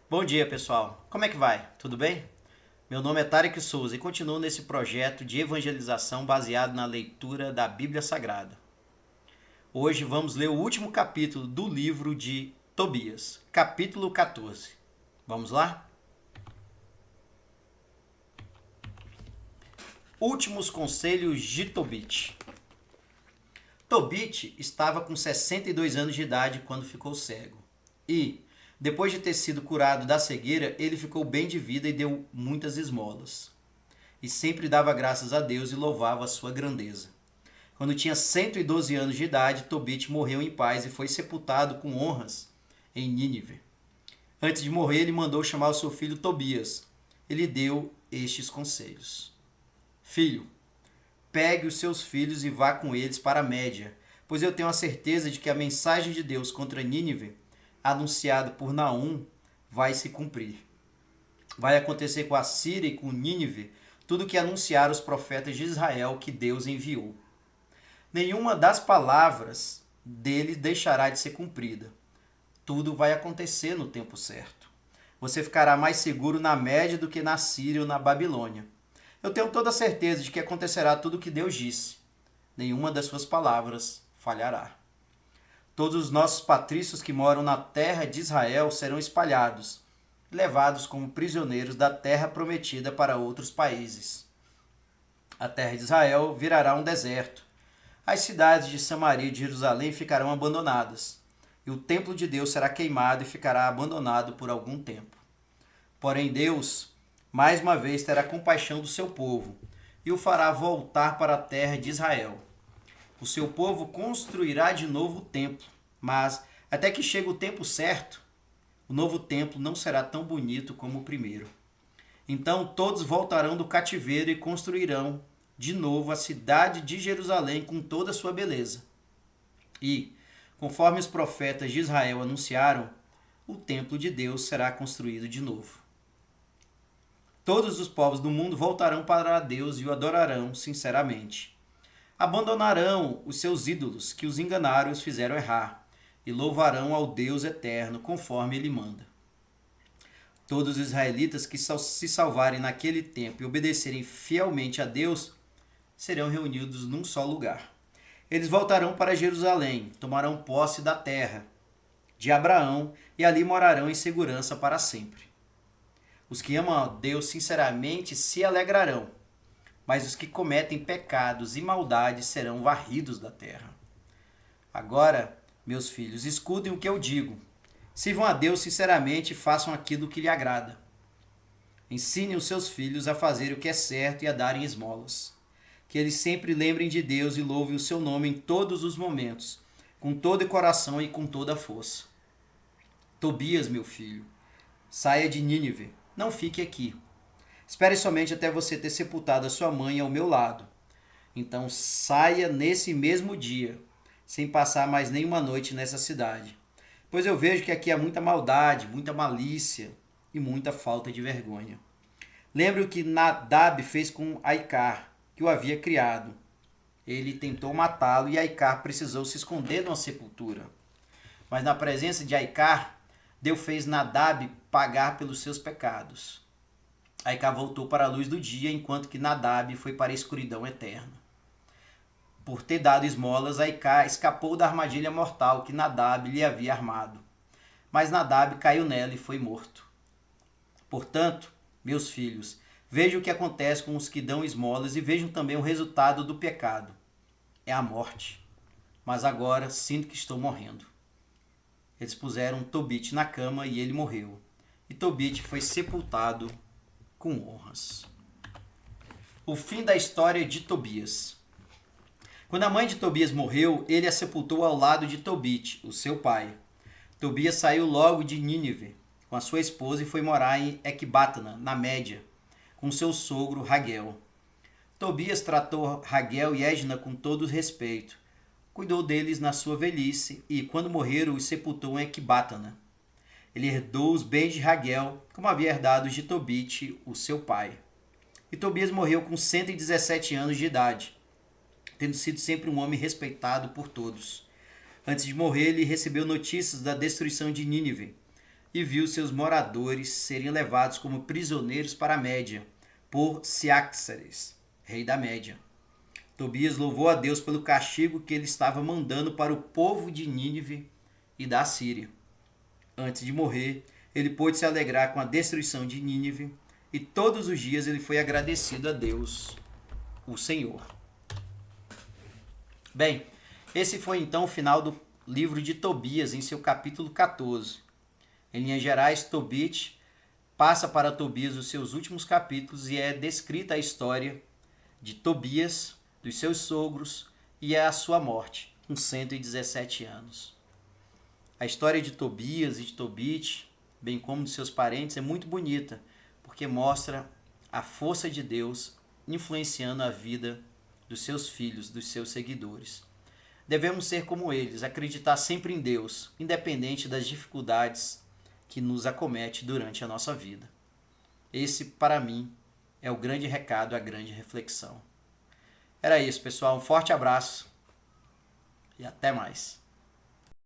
Bom dia, pessoal. Como é que vai? Tudo bem? Meu nome é Tarek Souza e continuo nesse projeto de evangelização baseado na leitura da Bíblia Sagrada. Hoje vamos ler o último capítulo do livro de Tobias, capítulo 14. Vamos lá? Últimos conselhos de Tobit. Tobit estava com 62 anos de idade quando ficou cego. E, depois de ter sido curado da cegueira, ele ficou bem de vida e deu muitas esmolas. E sempre dava graças a Deus e louvava a sua grandeza. Quando tinha 112 anos de idade, Tobit morreu em paz e foi sepultado com honras em Nínive. Antes de morrer, ele mandou chamar o seu filho Tobias. Ele deu estes conselhos: Filho, pegue os seus filhos e vá com eles para a Média, pois eu tenho a certeza de que a mensagem de Deus contra Nínive, anunciada por Naum, vai se cumprir. Vai acontecer com a Síria e com Nínive tudo o que anunciaram os profetas de Israel que Deus enviou. Nenhuma das palavras dele deixará de ser cumprida. Tudo vai acontecer no tempo certo. Você ficará mais seguro na Média do que na Síria ou na Babilônia. Eu tenho toda a certeza de que acontecerá tudo o que Deus disse. Nenhuma das suas palavras falhará. Todos os nossos patrícios que moram na terra de Israel serão espalhados, levados como prisioneiros da terra prometida para outros países. A terra de Israel virará um deserto. As cidades de Samaria e de Jerusalém ficarão abandonadas, e o templo de Deus será queimado e ficará abandonado por algum tempo. Porém, Deus, mais uma vez, terá compaixão do seu povo e o fará voltar para a terra de Israel. O seu povo construirá de novo o templo, mas até que chegue o tempo certo, o novo templo não será tão bonito como o primeiro. Então todos voltarão do cativeiro e construirão de novo a cidade de Jerusalém com toda a sua beleza. E, conforme os profetas de Israel anunciaram, o templo de Deus será construído de novo. Todos os povos do mundo voltarão para Deus e o adorarão sinceramente. Abandonarão os seus ídolos que os enganaram e os fizeram errar, e louvarão ao Deus eterno conforme ele manda. Todos os israelitas que se salvarem naquele tempo e obedecerem fielmente a Deus serão reunidos num só lugar. Eles voltarão para Jerusalém, tomarão posse da terra de Abraão e ali morarão em segurança para sempre. Os que amam a Deus sinceramente se alegrarão, mas os que cometem pecados e maldades serão varridos da terra. Agora, meus filhos, escutem o que eu digo. Sirvam a Deus sinceramente e façam aquilo que lhe agrada. Ensinem os seus filhos a fazer o que é certo e a darem esmolas. Que eles sempre lembrem de Deus e louvem o seu nome em todos os momentos, com todo o coração e com toda a força. Tobias, meu filho, saia de Nínive, não fique aqui. Espere somente até você ter sepultado a sua mãe ao meu lado. Então saia nesse mesmo dia, sem passar mais nenhuma noite nessa cidade. Pois eu vejo que aqui há muita maldade, muita malícia e muita falta de vergonha. Lembre o que Nadab fez com Aicar, que o havia criado. Ele tentou matá-lo e Aicar precisou se esconder numa sepultura. Mas na presença de Aicar, Deus fez Nadab pagar pelos seus pecados. Aicar voltou para a luz do dia, enquanto que Nadab foi para a escuridão eterna. Por ter dado esmolas, Aicar escapou da armadilha mortal que Nadab lhe havia armado. Mas Nadab caiu nela e foi morto. Portanto, meus filhos, vejam o que acontece com os que dão esmolas e vejam também o resultado do pecado. É a morte. Mas agora sinto que estou morrendo. Eles puseram Tobit na cama e ele morreu. E Tobit foi sepultado com honras. O fim da história de Tobias. Quando a mãe de Tobias morreu, ele a sepultou ao lado de Tobit, o seu pai. Tobias saiu logo de Nínive com a sua esposa e foi morar em Ecbatana, na Média, com seu sogro Raguel. Tobias tratou Raguel e Ésgina com todo respeito. Cuidou deles na sua velhice e, quando morreram, os sepultou em Ecbatana. Ele herdou os bens de Raguel, como havia herdado os de Tobit, o seu pai. E Tobias morreu com 117 anos de idade, tendo sido sempre um homem respeitado por todos. Antes de morrer, ele recebeu notícias da destruição de Nínive. e viu seus moradores serem levados como prisioneiros para a Média, por Ciaxares, rei da Média. Tobias louvou a Deus pelo castigo que ele estava mandando para o povo de Nínive e da Síria. Antes de morrer, ele pôde se alegrar com a destruição de Nínive, e todos os dias ele foi agradecido a Deus, o Senhor. Bem, esse foi então o final do livro de Tobias, em seu capítulo 14. Em linhas gerais, Tobit passa para Tobias os seus últimos capítulos e é descrita a história de Tobias, dos seus sogros e a sua morte, com 117 anos. A história de Tobias e de Tobit, bem como de seus parentes, é muito bonita, porque mostra a força de Deus influenciando a vida dos seus filhos, dos seus seguidores. Devemos ser como eles, acreditar sempre em Deus, independente das dificuldades que nos acomete durante a nossa vida. Esse, para mim, é o grande recado, a grande reflexão. Era isso, pessoal. Um forte abraço e até mais.